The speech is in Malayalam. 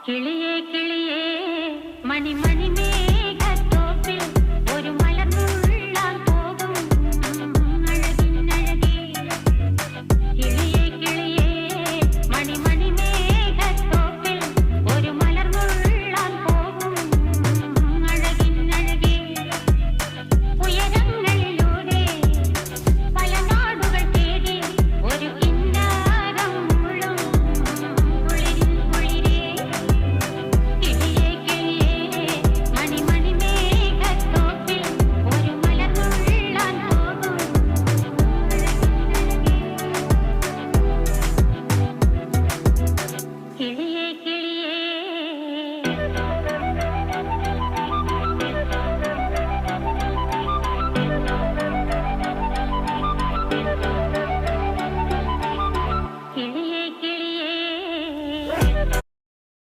കിളിയേ കിളിയേ മണിമണി മേഘത്തോപ്പിൽ ഒരു മലർന്നുള്ളാൻ പോകും അഴകിനഴകേ. കിളിയേ കിളിയേ മണിമണി മേഘത്തോപ്പിൽ ഒരു മലർന്നുള്ളാൻ പോകും അഴകിനഴകേ. ഉയരങ്ങളിലൂടെ പല നാടുകൾ തേടി ഒരു കിന്നാരം മുള്ളും കുളിരിൻ കുളിരേ. കിളിയേ കിളിയേ മണിമണി മേഘത്തോപ്പിൽ ഒരു മലർന്നുള്ളാൻ പോകും അഴകിനഴകേ. കിളിയേ